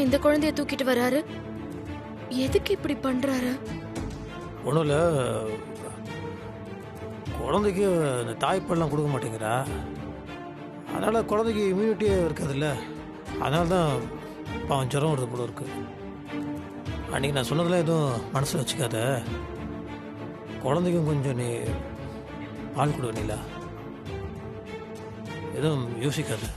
இந்த குழந்தைய தூக்கிட்டு வராரு? எதுக்கு இப்படி பண்றாரு? ஒன்றும் இல்லை, குழந்தைக்கு இந்த தாய்ப்பால்லாம் கொடுக்க மாட்டேங்கிறா. அதனால் குழந்தைக்கு இம்யூனிட்டியே இருக்காதுல்ல. அதனால தான் பாவம் ஜுரம் வருது போல இருக்கு. அன்றைக்கி நான் சொன்னதெல்லாம் எதுவும் மனசில் வச்சுக்காத. குழந்தைக்கும் கொஞ்சம் நீ பால் கொடு நீலா, எதுவும் யோசிக்காது.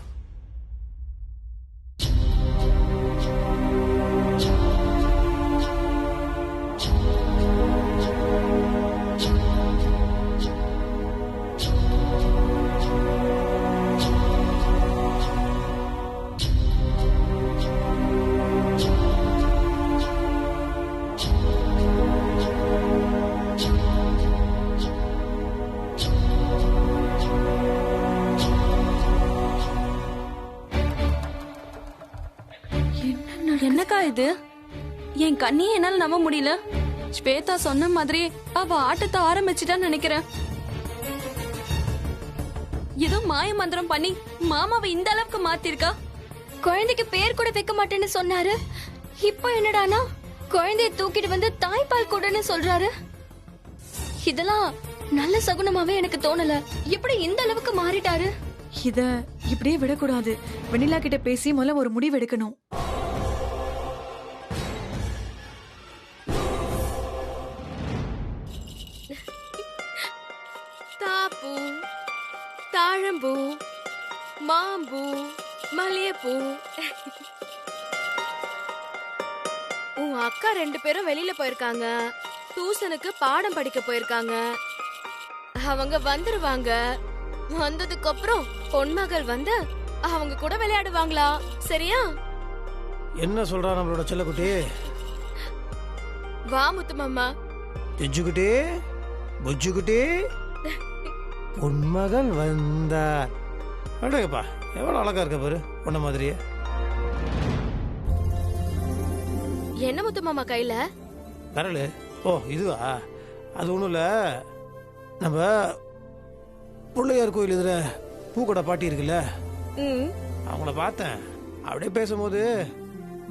என்னக்கா இது? என் கண்ணியே என்னால நம்ப முடியல. ஸ்வேதா சொன்ன மாதிரி அவ ஆட்டத்தை ஆரம்பிச்சுட்டான்னு நினைக்கிறேன். ஏதோ மாய மந்திரம் பண்ணி மாமாவை இந்த அளவுக்கு மாத்திருக்கா. குழந்தைக்கு பேர் கூட வைக்க மாட்டேன்னு சொன்னாரு. இப்போ என்னடானா குழந்தைய தூக்கிட்டு வந்து தாய்ப்பால் கொடுன்னு சொல்றாரு. இதெல்லாம் நல்ல சகுனமாவே எனக்கு தோணல. எப்படி இந்த அளவுக்கு மாறிட்டாரு? இத இப்படியே விடக்கூடாது. வெண்ணிலா கிட்ட பேசி முதல்ல ஒரு முடிவு எடுக்கணும். தாப்பூ, தாழம்பூ, மாம்பூ, மல்லிகைப்பூ. உன் அக்கா 2 பேரும் வெளியில போயிருக்காங்க. டியூஷனுக்கு பாடம் படிக்க போயிருக்காங்க. அவங்க வந்துருவாங்க. வந்ததுக்கு அப்புறம் பொன்மகள் வந்து அவங்க கூட விளையாடுவாங்களா? சரியா? என்ன சொல்றா நம்மளோட செல்லக்குட்டி? வா முத்து மாமா. ஜிஜுக்குட்டி, புஜ்ஜுக்குட்டி, பொன்மகள் வந்தார். அடேப்பா, எவ்வளோ அழகா இருக்க பாரு, பொண்ண மாதிரியே. என்ன முத்து மாமா கையில? கரலு? ஓ இதுவா? அது ஒன்றும் இல்லை, நம்ம பிள்ளையார் கோயில் இதில் பூக்கடை பாட்டி இருக்குல்ல, அவங்கள பார்த்தேன். அப்படியே பேசும்போது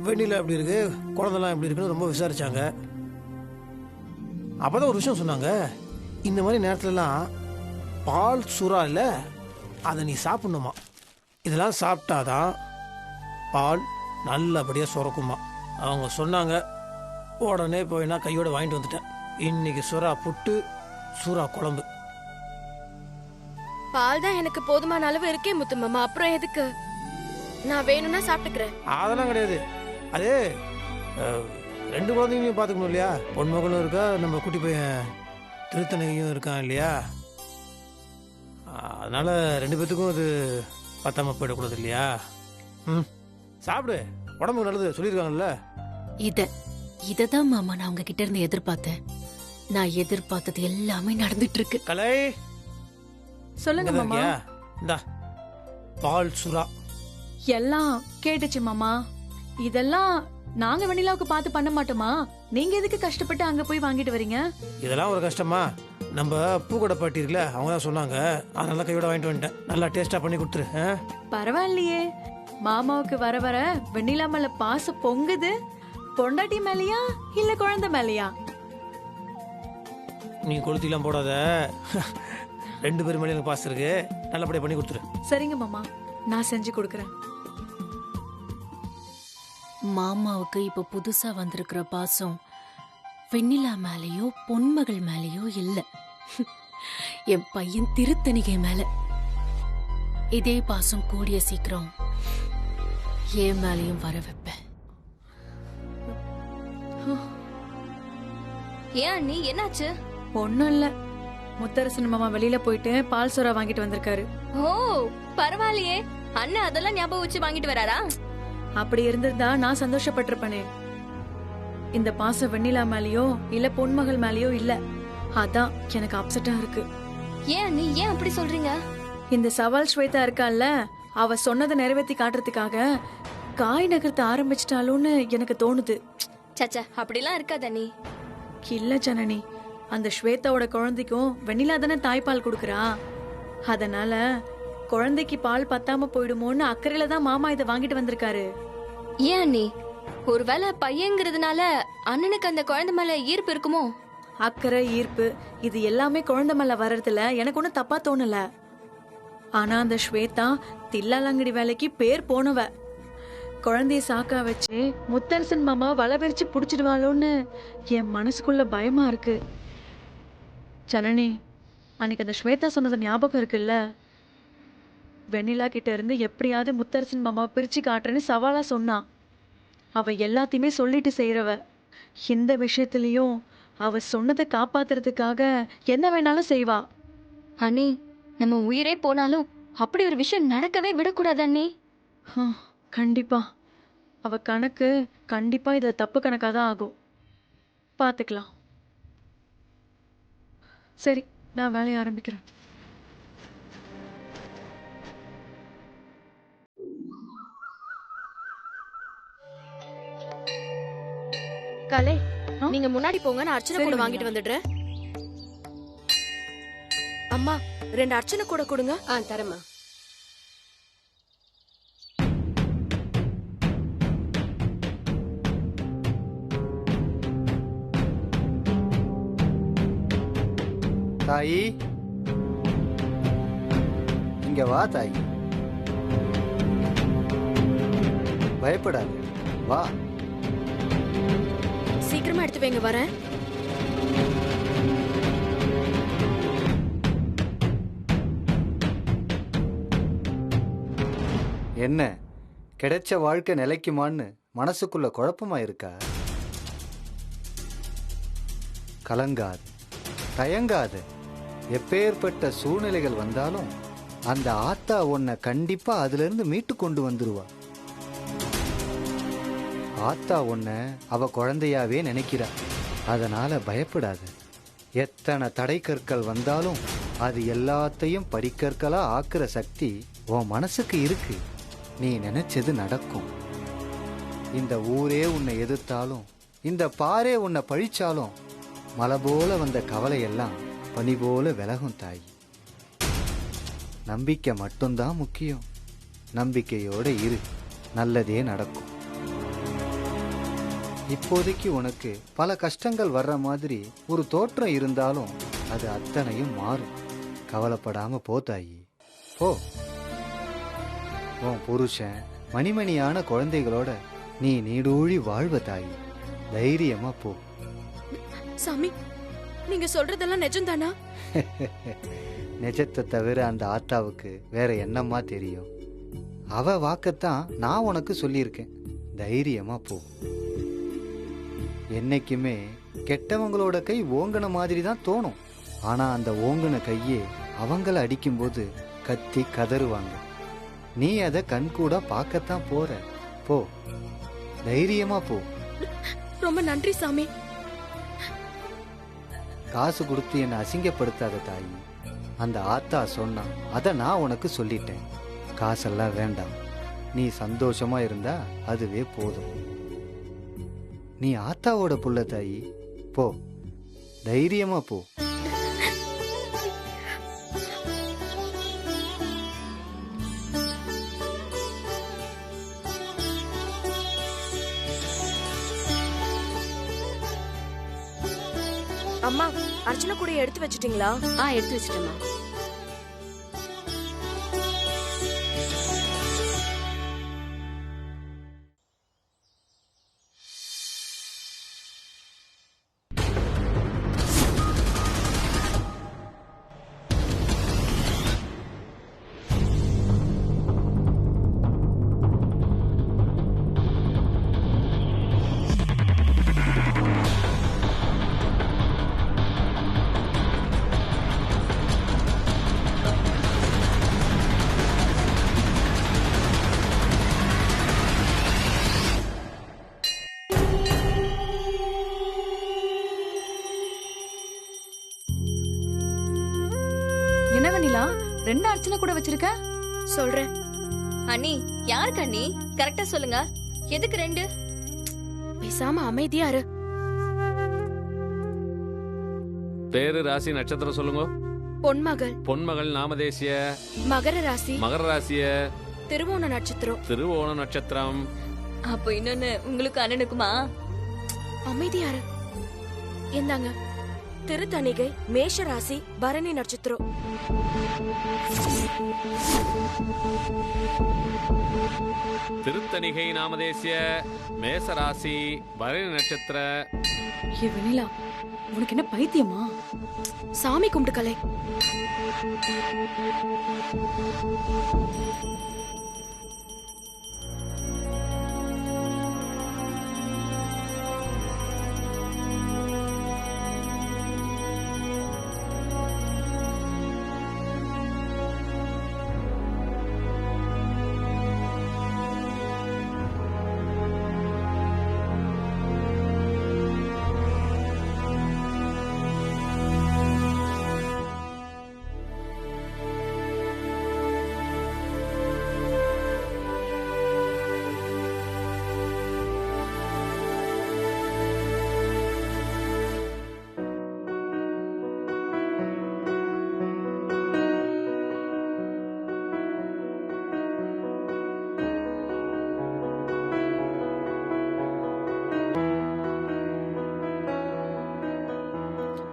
வெண்ணில எப்படி இருக்கு, குழந்தைலாம் எப்படி இருக்குன்னு ரொம்ப விசாரிச்சாங்க. அப்போதான் ஒரு விஷயம் சொன்னாங்க. இந்த மாதிரி நேரத்துலலாம் பால் சுறா இல்லை, அதை நீ சாப்பிடணுமா. இதெல்லாம் சாப்பிட்டாதான் பால் நல்லபடியாக சுரக்குமா. அவங்க சொன்னாங்க. உடனே போய் நான் கையோட வாங்கிட்டு வந்துட்டேன். இன்னைக்கு சுறா புட்டு, சுறா குழம்பு. பால் தான் எனக்கு போதுமான அளவு இருக்கே முத்து மாமா. அப்புறம் எதுக்கு? நான் வேணும்னா சாப்பிட்டுக்கிறேன். அதெல்லாம் கிடையாது. அது 2 குழந்தைங்களையும் பார்த்துக்கணும் இல்லையா. பொன்மகளும் இருக்கா, நம்ம குட்டி பையன் திருத்தனையும் இருக்கான் இல்லையா. அதனால 2 பேத்துக்கும் அது பத்தாம போயிடக்கூடாது இல்லையா. சாப்பிடு, உடம்புக்கு நல்லது சொல்லியிருக்காங்கல்ல. இததான் மாமா நான் உங்ககிட்ட இருந்து எதிர்பார்த்தேன். நான் எதிர்பார்த்தது எல்லாமே நடந்துட்டு இருக்கு. கலை, சொல்லுங்க மாமா. இந்தா பால் சுறா. எல்லாம் கேட்டுச்சு மாமா. இதெல்லாம் நாங்க வெண்ணிலாவுக்கு பார்த்து பண்ண மாட்டோமா? நீங்க எதுக்கு கஷ்டப்பட்டு அங்க போய் வாங்கிட்டு வரீங்க? இதெல்லாம் ஒரு கஷ்டமா? நம்ம பூக்கடை பாட்டி இருக்குல்ல, அவங்க தான் சொன்னாங்க. அதனால கையோட வாங்கிட்டு வந்துட்டேன். நல்லா டேஸ்டா பண்ணி கொடுத்துரு. பரவாயில்லையே, மாமாவுக்கு வர வர வெண்ணிலா மேல பாசம் பொங்குது. பொண்டாட்டி மேலையா இல்ல குழந்தை மேலையா? நீ கொளுத்திலாம் போடாத. 2 பேர் மேலே எனக்கு பாசம் இருக்கு. நல்லபடியா பண்ணி கொடுத்துரு. சரிங்க மாமா, நான் செஞ்சு கொடுக்கறேன். மாமாவுக்கு இப்ப புதுசா வந்திருக்கிற பாசம் வெண்ணிலா மேலேயோ பொன்மகள் மேலேயோ இல்ல, என் பையன் திருத்தணிகை மேல. இதே பாசம் கூடிய சீக்கிரம் என் மேலையும் வர வைப்பேன். ஏன் நீ என்னாச்சு? ஒண்ணும் இல்ல, முத்தரசன் மாமா வெளியில போயிட்டு பால் சோறா வாங்கிட்டு வந்திருக்காரு. ஓ பரவாயில்லையே, அண்ணன் அதெல்லாம் ஞாபகம் வச்சு வாங்கிட்டு வராரா? அப்படி இருந்திருந்தா நான் சந்தோஷப்பட்டிருப்பனே. இந்த பாசம் வெண்ணிலா மேலயோ இல்ல பொன்மகள் மேலயோ இல்ல. அதான் எனக்கு அப்செட்டா இருக்கு. ஏன் நீ ஏன் அப்படி சொல்றீங்க? இந்த சவால் ஸ்வேதா இருக்கால்ல, அவ சொன்னதை நிறைவேற்றி காட்டுறதுக்காக காய் நகர்த்த ஆரம்பிச்சிட்டாலும்னு எனக்கு தோணுது. சச்சா, அப்படிலாம் இருக்காத நீ. இல்ல ஜனனி, அந்த ஸ்வேதாவோட குழந்தைக்கும் வெண்ணிலா தானே தாய்ப்பால் கொடுக்கறா. அதனால குழந்தைக்கு பால் பத்தாம போயிடுமோன்னு அக்கறையில தான் மாமா இதை வாங்கிட்டு வந்திருக்காரு. ஏன் நீ ஒருவேளை பையங்கிறதுனால அண்ணனுக்கு அந்த குழந்தை மேல ஈர்ப்பு இருக்குமோ? அக்கறை, ஈர்ப்பு இது எல்லாமே குழந்தை மேல வர்றதுல எனக்கு ஒன்னும் தப்பா தோணல. ஆனா அந்த ஸ்வேதா தில்லாலங்கடி வேலைக்கு பேர் போனவ. குழந்தைய சாக்கா வச்சு முத்தரசன் மாமா வளவெறிச்சு புடிச்சிடுவாளோன்னு என் மனசுக்குள்ள பயமா இருக்கு. ஜனனி, அன்னைக்கு அந்த ஸ்வேதா சொன்னது ஞாபகம் இருக்குல்ல? வெண்ணிலா கிட்ட இருந்து எப்படியாவது முத்தரசன் மாமா பிரிச்சு காட்டுறேன்னு சவாலா சொன்னான். அவ எல்லாத்தையுமே சொல்லிட்டு செய்யறவ. இந்த விஷயத்திலயும் அவ சொன்னதை காப்பாத்துறதுக்காக என்ன வேணாலும் செய்வா. அண்ணி, நம்ம உயிரே போனாலும் அப்படி ஒரு விஷயம் நடக்கவே விடக்கூடாது அண்ணி. கண்டிப்பா அவ கணக்கு கண்டிப்பா இது தப்பு கணக்காக தான் ஆகும். பார்த்துக்கலாம். சரி, நான் வேலையை ஆரம்பிக்கிறேன். கலை, ஆ? நீங்க முன்னாடி போங்க, நான் அர்ச்சனை சரி, கூட வெண்ணிலா. வாங்கிட்டு வந்துடுறேன். அம்மா, 2 அர்ச்சனை கூட கொடுங்க. தரமா. தாயி, இங்க வா தாயி. பயப்படாத, வா. சீக்கிரமா எடுத்து வைங்க, வரேன். என்ன கிடைச்ச வாழ்க்கை நிலைக்குமான்னு மனசுக்குள்ள குழப்பமா இருக்கா? கலங்காது, தயங்காது. எப்பேற்பட்ட சூழ்நிலைகள் வந்தாலும் அந்த ஆத்தா உன்னை கண்டிப்பா அதுல இருந்து மீட்டு கொண்டு வந்துருவா. ஆத்தா உன்னை அவ குழந்தையாவே நினைக்கிறா. அதனால பயப்படாத. எத்தனை தடை கற்கள் வந்தாலும் அது எல்லாத்தையும் படிக்கற்களா ஆக்குற சக்தி உன் மனசுக்கு இருக்கு. நீ நினைச்சது நடக்கும். இந்த ஊரே உன்னை எதிர்த்தாலும், இந்த பாரே உன்னை பழிச்சாலும், மலை போல வந்த கவலையெல்லாம் பனி போல விலகும் தாய். நம்பிக்கை மட்டும்தான் முக்கியம். நம்பிக்கையோட இரு, நல்லதே நடக்கும். இப்போதைக்கு உனக்கு பல கஷ்டங்கள் வர்ற மாதிரி ஒரு தோற்றம் இருந்தாலும் அது அத்தனையும் மாறும். கவலைப்படாம போ தாயி, போ. உன் புருஷன் மணிமணியான குழந்தைகளோட நீ நீடூழி வாழ்வ தாயி. தைரியமா போ. சாமி, நீங்க சொல்றதெல்லாம் நிஜம்தானா? நிஜத்தை தவிர அந்த ஆத்தாவுக்கு வேற என்னம்மா தெரியும்? அவ வாக்கத்தான் நான் உனக்கு சொல்லியிருக்கேன். தைரியமா போ. என்னைக்குமே கெட்டவங்களோட கை ஓங்கின மாதிரி தான் தோணும். ஆனா அந்த ஓங்கின கையே அவங்கள அடிக்கும்போது கத்தி கதறுவாங்க. நீ அதை கண்கூட பார்க்கத்தான் போற. போ, தைரியமா போ. ரொம்ப நன்றி சாமி. காசு கொடுத்து என்னை அசிங்கப்படுத்தாத தாயி. அந்த ஆத்தா சொன்னா அதை நான் உனக்கு சொல்லிட்டேன். காசெல்லாம் வேண்டாம். நீ சந்தோஷமா இருந்தா அதுவே போதும். நீ ஆத்தாவோட புள்ள தாயி. போ, தைரியமா போ. அம்மா, அர்ச்சனை கூட எடுத்து வச்சிட்டீங்களா? எடுத்து வச்சிட்டேம்மா. என்ன வெண்ணிலா, 2 அர்ச்சனை கூட வச்சிருக்க? சொல்றேன். அண்ணி, யாருக்கு அண்ணி? கரெக்டா சொல்லுங்க. எதுக்கு 2? பேசாம அமைதியா இரு. பேரு, ராசி, நட்சத்திரம் சொல்லுங்க. பொன்மகள். பொன்மகள் நாமதேசிய. மகர ராசி. மகர ராசிய. திருவோண நட்சத்திரம். திருவோண நட்சத்திரம். அப்போ இன்னொன்னு உங்களுக்கு அண்ணனுக்குமா? அமைதியா இரு. இந்தாங்க, திருத்தணிகை, மேஷ ராசி, பரணி நட்சத்திரம். திருத்தணிகை நாமதேசிய, மேசராசி, பரணி நட்சத்திர. ஏ வெண்ணிலா, உனக்கு என்ன பைத்தியமா? சாமி கும்பிட்டு கலை.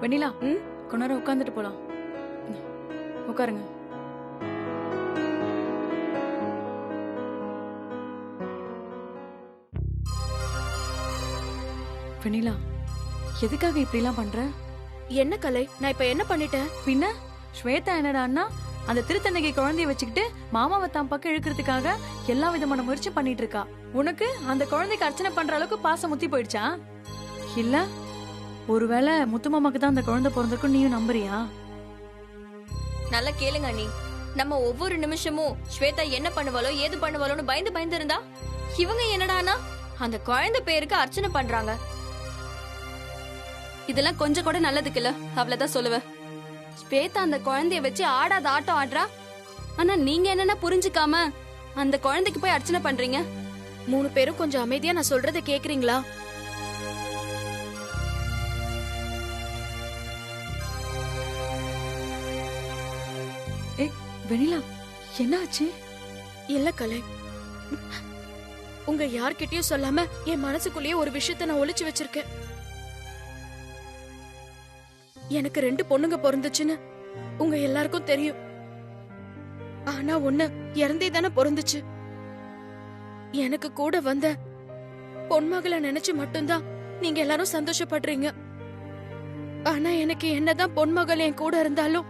வெண்ணிலா, கொஞ்ச நேரம் உட்காந்துட்டு போலாம். உட்காருங்க. வெண்ணிலா, எதுக்காக இப்படி எல்லாம் பண்ற? என்ன கலை, நான் இப்ப என்ன பண்ணிட்டேன்? பின்ன ஸ்வேதா என்னடான்னா அந்த திருத்தணிகை குழந்தைய வச்சுக்கிட்டு மாமாவை தான் பக்கம் இழுக்கிறதுக்காக எல்லா விதமான முயற்சி பண்ணிட்டு இருக்கா. உனக்கு அந்த குழந்தைக்கு அர்ச்சனை பண்ற அளவுக்கு பாசம் முத்தி போயிடுச்சா? இல்ல ஒருவேளை முத்து மாமாக்கு தான் அந்த குழந்தை பிறந்திருக்கும் நீயும் நம்புறியா? நல்லா கேளுங்க அண்ணி. நம்ம ஒவ்வொரு நிமிஷமும் ஸ்வேதா என்ன பண்ணுவாளோ ஏது பண்ணுவாளோன்னு பயந்து பயந்து இருந்தா, இவங்க என்னடானா அந்த குழந்தை பேருக்கு அர்ச்சனை பண்றாங்க. இதெல்லாம் கொஞ்சம் கூட நல்லதுக்கு இல்ல, அவ்வளவுதான் சொல்லுவேன். ஸ்வேதா அந்த குழந்தைய வச்சு ஆடாத ஆட்டம் ஆடுறா. ஆனா நீங்க என்னன்னா புரிஞ்சுக்காம அந்த குழந்தைக்கு போய் அர்ச்சனை பண்றீங்க. 3 பேரும் கொஞ்சம் அமைதியா நான் சொல்றத கேக்குறீங்களா? வெண்ணிலா, என்னாச்சு? இல்ல கலை, உங்க யார்கிட்டயும் சொல்லாம என் மனசுக்குள்ளேயே ஒரு விஷயத்த நான் ஒளிச்சு வச்சிருக்கேன். எனக்கு 2 பொண்ணுங்க பிறந்துச்சுன்னு உங்க எல்லாருக்கும் தெரியும். ஆனா ஒண்ணு இறந்தே தானே பிறந்துச்சு. எனக்கு கூட வந்த பொன்மகளை நினைச்சு மட்டும்தான் நீங்க எல்லாரும் சந்தோஷப்படுறீங்க. ஆனா எனக்கு என்னதான் பொன்மகள் என் கூட இருந்தாலும்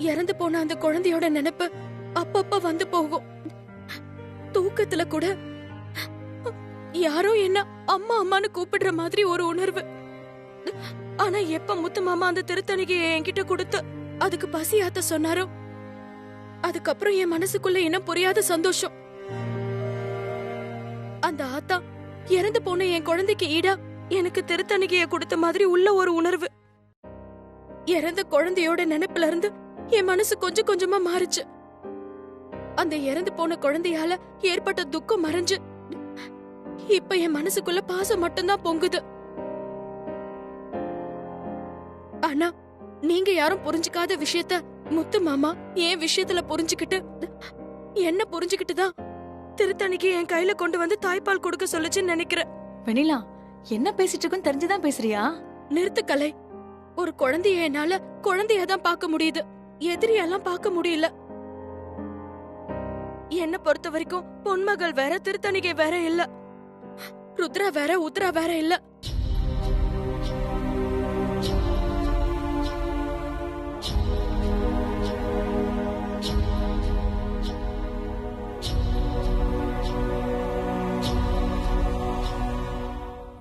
இறந்து போன அந்த குழந்தையோட நினைப்பு அப்பப்ப வந்து போகும். தூக்கத்துல கூட யாரோ என்ன அம்மா அம்மான்னு கூப்பிடுற மாதிரி ஒரு உணர்வு. ஆனா எப்ப முத்து மாமா அந்த திருத்தணிகையை என்கிட்ட கொடுத்து அதுக்கு பசி ஆத்த சொன்னாரோ, அதுக்கப்புறம் என் மனசுக்குள்ள என்ன புரியாத சந்தோஷம். அந்த ஆத்தா இறந்து போன என் குழந்தைக்கு ஈடா எனக்கு திருத்தணிகையை கொடுத்த மாதிரி உள்ள ஒரு உணர்வு. இறந்த குழந்தையோட நினைப்புல இருந்து என் மனசு கொஞ்சம் கொஞ்சமா மாறுச்சு. அந்த இறந்து போன குழந்தையால ஏற்பட்ட துக்கம் மறைஞ்சு இப்ப என் மனசுக்குள்ள பாசம் மட்டும்தான் பொங்குது. ஆனா நீங்க யாரும் புரிஞ்சுக்காத விஷயத்த முத்து மாமா என் விஷயத்துல புரிஞ்சுக்கிட்டு என்ன புரிஞ்சுக்கிட்டுதான் திருத்தணிக்கு என் கையில கொண்டு வந்து தாய்ப்பால் கொடுக்க சொல்லுச்சுன்னு நினைக்கிறேன். வெண்ணிலா, என்ன பேசிட்டு இருக்குன்னு தெரிஞ்சுதான் பேசுறியா? நிறுத்து கலை. ஒரு குழந்தைய என்னால குழந்தையதான் பார்க்க முடியுது, எதிரியெல்லாம் பார்க்க முடியல. என்ன பொறுத்த வரைக்கும் பொன்மகள் வேற, திருத்தணிகை வேற இல்ல. ருத்ரா வேற, உத்ரா வேற இல்ல.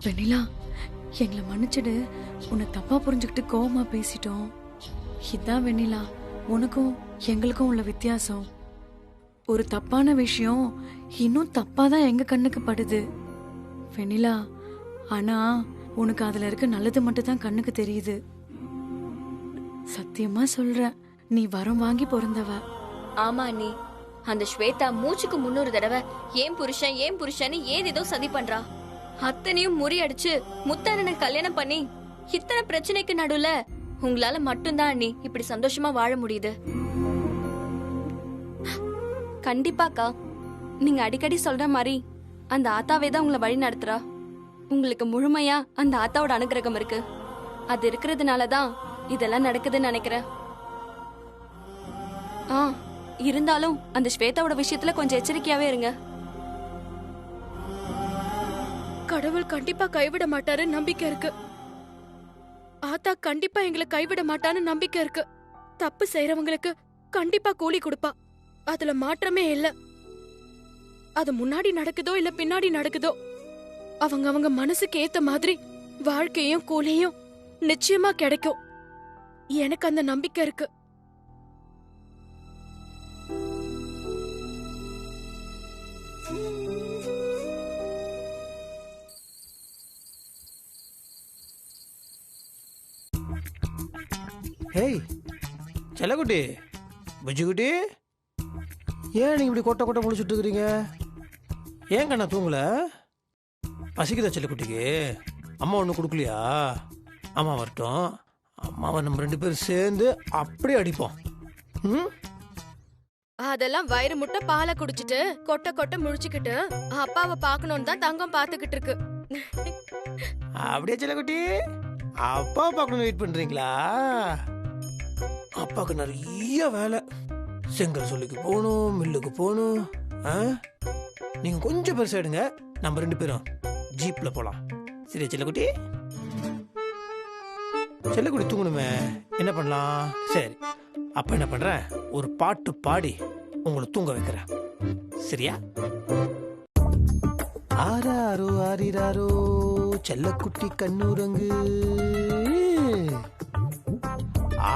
வெண்ணிலா, எங்களை மன்னிச்சிடு. உன்னை தப்பா புரிஞ்சுக்கிட்டு கோவமா பேசிட்டோம். இதான் வெண்ணிலா, உனக்கும் எங்களுக்கும் உள்ள வித்தியாசம். ஒரு தப்பான விஷயம் இன்னும் தப்பாதான் எங்க கண்ணுக்கு படுது வெண்ணிலா. ஆனா உனக்கு அதுல இருக்க நல்லது மட்டும் தான் கண்ணுக்கு தெரியுது. சத்தியமா சொல்றேன், நீ வரம் வாங்கி பிறந்தவ. ஆமா நீ அந்த ஸ்வேதா மூச்சுக்கு 300 தடவை ஏன் புருஷன் ஏதேதோ சதி பண்றா. அத்தனையும் முறியடிச்சு முத்தண்ணனை கல்யாணம் பண்ணி இத்தனை பிரச்சனைக்கு நடுவுல உங்களால மட்டும்தான் அண்ணி இப்படி சந்தோஷமா வாழ முடியுது. கண்டிப்பாக்கா, நீங்க அடிக்கடி சொல்ற மாதிரி அந்த ஆத்தாவே தான் உங்களை வழி நடத்துறா. உங்களுக்கு முழுமையா அந்த ஆத்தாவோட அனுகிரகம் இருக்கு. அது இருக்கிறதுனாலதான் இதெல்லாம் நடக்குதுன்னு நினைக்கிறேன். இருந்தாலும் அந்த ஸ்வேதாவோட விஷயத்துல கொஞ்சம் எச்சரிக்கையாவே இருங்க. கடவுள் கண்டிப்பா கைவிட மாட்டாரு நம்பிக்கை இருக்கு. ஆத்தா கண்டிப்பா எங்களை கைவிட மாட்டான்னு நம்பிக்கை இருக்கு. தப்பு செய்யறவங்களுக்கு கண்டிப்பா கூலி கொடுப்பா, அதுல மாற்றமே இல்ல. அது முன்னாடி நடக்குதோ இல்ல பின்னாடி நடக்குதோ, அவங்க மனசுக்கு ஏத்த மாதிரி வாழ்க்கையும் கூலியும் நிச்சயமா கிடைக்கும். எனக்கு அந்த நம்பிக்கை இருக்கு. ஏய் செல்லக்குட்டி, புஜ்ஜுக்குட்டி, ஏன் நீங்க இப்படி கொட்டை கொட்டை முழிச்சுட்டு இருக்கிறீங்க? ஏன் கண்ணா தூங்கல? பசிக்குதா செல்லக்குட்டிக்கு? அம்மா ஒன்றும் கொடுக்கலையா? அம்மா வரட்டும், அம்மாவை நம்ம 2 பேரும் சேர்ந்து அப்படியே அடிப்போம். ம், அதெல்லாம் வயிறு முட்டை பாலை குடிச்சிட்டு கொட்டை கொட்டை முழிச்சுக்கிட்டு அப்பாவை பாக்கணும்னு தான் தங்கம் பாத்துக்கிட்டு இருக்கு. அப்படியே செல்லக்குட்டி, அப்பா பார்க்கணும் வெயிட் பண்றீங்களா? அப்பாவுக்கு நிறைய வேலை. செங்கல் சொல்லிக்கு போகணும், மில்லுக்கு போகணும். நீங்க கொஞ்சம் பெருசாயிடுங்க, நம்ம 2 பேரும் ஜீப்ல போலாம். சரியா செல்லக்குட்டி? செல்லக்குட்டி தூங்கணுமே, என்ன பண்ணலாம்? சரி, அப்ப என்ன பண்றேன், ஒரு பாட்டு பாடி உங்களை தூங்க வைக்கிறேன். சரியா? ஆராரோ ஆரிராரோ செல்லக்குட்டி கண்ணுரங்கு,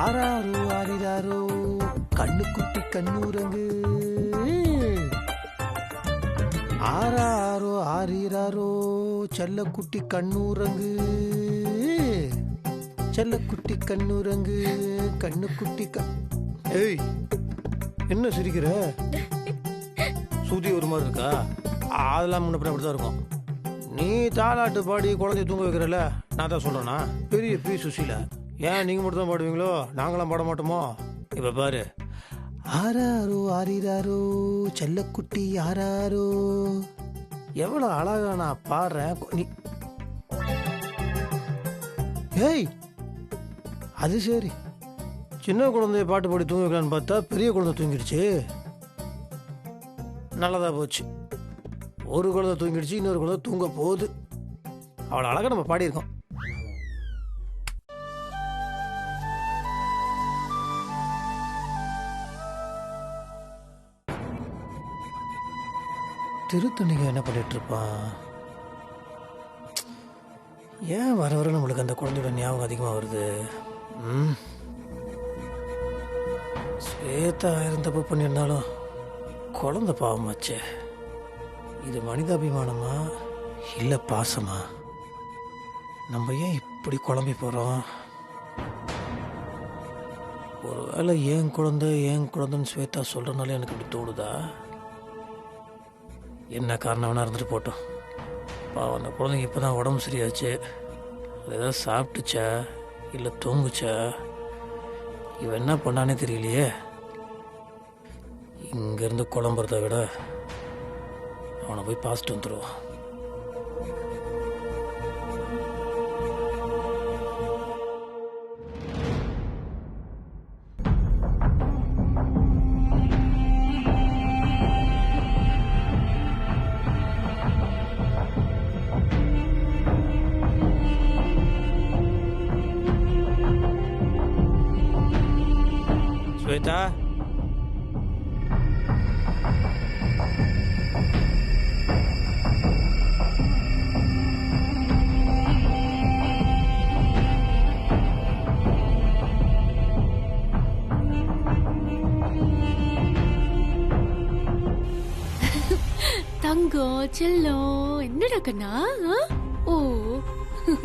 ஆராரோ ஆரிராரோ கண்ணுக்குட்டி கண்ணுரங்கு, ஆராரோ ஆரிராரோ செல்லக்குட்டி கண்ணுரங்கு, செல்லக்குட்டி கண்ணுரங்கு கண்ணுக்குட்டி ஏய், என்ன சிரிக்கிற? சூதி ஒரு மாதிரி இருக்கா? அதெல்லாம் முன்ன பின்ன அப்படிதான் இருக்கும். நீ தாலாட்டு பாடி குழந்தைய தூங்க வைக்கிறல, நான் தான் சொல்றேனா? பெரிய பி சுசில. ஏன் நீங்க மட்டும் தான் பாடுவீங்களோ, நாங்களாம் பாட மாட்டோமோ? இப்ப பாரு, ஆராரோ ஆரிராரோ செல்லக்குட்டி ஆராரோ. எவ்வளவு அழகா நான் பாடுறேன். நீ ஏய், அது சரி, சின்ன குழந்தைய பாட்டு பாடி தூங்க வைக்கலான்னு பார்த்தா பெரிய குழந்தை தூங்கிடுச்சு. நல்லதா போச்சு. ஒரு குழந்தை தூங்கிடுச்சு, இன்னொரு குழந்தை தூங்க போகுது. அவ்வளோ அழகா நம்ம பாடியிருக்கோம். திருத்தணிக்கு என்ன பண்ணிட்டு இருப்பான்? ஏன் வர வர நம்மளுக்கு அந்த குழந்தையோட ஞாபகம் அதிகமாக வருது? ஸ்வேதா இருந்தப்போ பண்ணியிருந்தாலும் குழந்தை பாவமாச்சே. இது மனிதாபிமானமா இல்லை பாசமா? நம்ம ஏன் இப்படி குழம்பி போகிறோம்? ஒருவேளை ஏன் குழந்தைன்னு ஸ்வேதா சொல்கிறனால எனக்கு இப்படி தோணுதா? என்ன காரணம் வேணா இருந்துட்டு போட்டோம். பாவம், அந்த குழந்தைங்க இப்போ தான் உடம்பு சரியாச்சு. அது ஏதாவது சாப்பிட்டுச்சா இல்லை தூங்குச்சா? இவன் என்ன பண்ணானே தெரியலையே. இங்கேருந்து குழம்புறத விட அவனை போய் பார்த்துட்டு வந்துடுவான். ஸ்வேதா, தங்கம் செல்லம், என்னடா கண்ணா? ஓ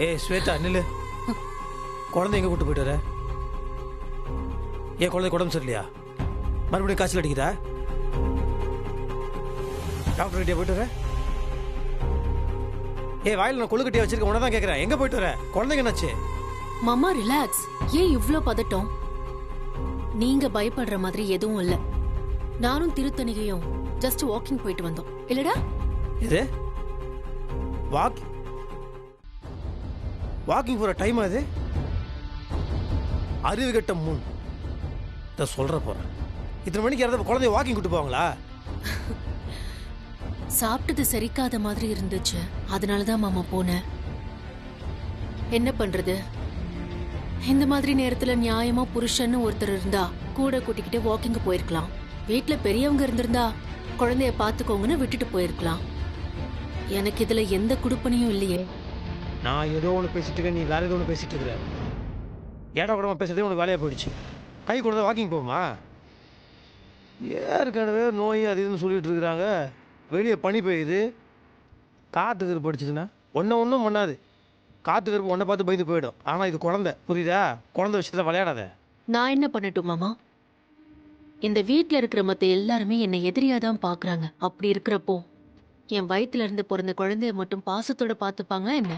ஏய் ஸ்வேதா, நில்லு. குழந்தை எங்க கூட்டு போயிட்டு வர? ஏன் குழந்தை உடம்பு சரியில்லையா? மறுபடியும் காய்ச்சல் அடிக்குதா? டாக்டர் கிட்டே போயிட்டு வர? ஏய், வாயில் நான் கொழுக்கட்டியா வச்சிருக்கேன், உன தான் கேட்கறேன். எங்க போயிட்டு வர? குழந்தைங்க என்னாச்சு? மாமா ரிலாக்ஸ். ஏன் இவ்ளோ பதட்டம்? நீங்க பயப்படுற மாதிரி எதுவும் இல்ல. நானும் திருத்தணிகையும் ஜஸ்ட் வாக்கிங் போயிட்டு வந்தோம் இல்லடா? இது வாக்கிங் போகிற டைம் அது? அறிவு கட்ட முன் இதை சொல்கிற போகிறேன். இத்தனை மணிக்கு யாராவது குழந்தைய வாக்கிங் கூட்டு போவாங்களா? சாப்பிட்டது செரிக்காத மாதிரி இருந்துச்சு, அதனாலதான் மாமா போனேன். என்ன பண்றது, இந்த மாதிரி நேரத்துல நியாயமா புருஷன்னு ஒருத்தர் இருந்தா கூட கூட்டிக்கிட்டு வாக்கிங் போயிருக்கலாம். வீட்டுல பெரியவங்க இருந்திருந்தா குழந்தைய பாத்துக்கோங்கன்னு விட்டுட்டு போயிருக்கலாம். எனக்கு இதுல எந்த குடுப்பனையும் இல்லையே. நான் ஏதோ ஒன்று பேசிட்டு இருக்கேன், நீ வேற ஏதோ ஒன்று பேசிட்டு இருக்கிற. ஏடா கூடமா பேசுறதே உனக்கு வேலையாக போயிடுச்சு. கை கொடுத்தா வாக்கிங் போகுமா? ஏற்கனவே நோய் அது இதுன்னு சொல்லிட்டு இருக்கிறாங்க. வெளியே பனி பெய்யுது, காற்று கருப்பு அடிச்சுதுன்னா ஒன்றும் பண்ணாது. காற்று கருப்பு ஒன்றை பார்த்து பயந்து போயிடும். ஆனால் இது குழந்தை, புரியுதா? குழந்தை விஷயத்தில் விளையாடாத. நான் என்ன பண்ணட்டும் மாமா? இந்த வீட்ல இருக்கிற மத்த எல்லாருமே என்னை எதிரியா தான் பாக்குறாங்க. அப்படி இருக்கிறப்போ என் வயித்துல இருந்து பிறந்த குழந்தைய மட்டும் பாசத்தோட பாத்துப்பாங்க என்ன?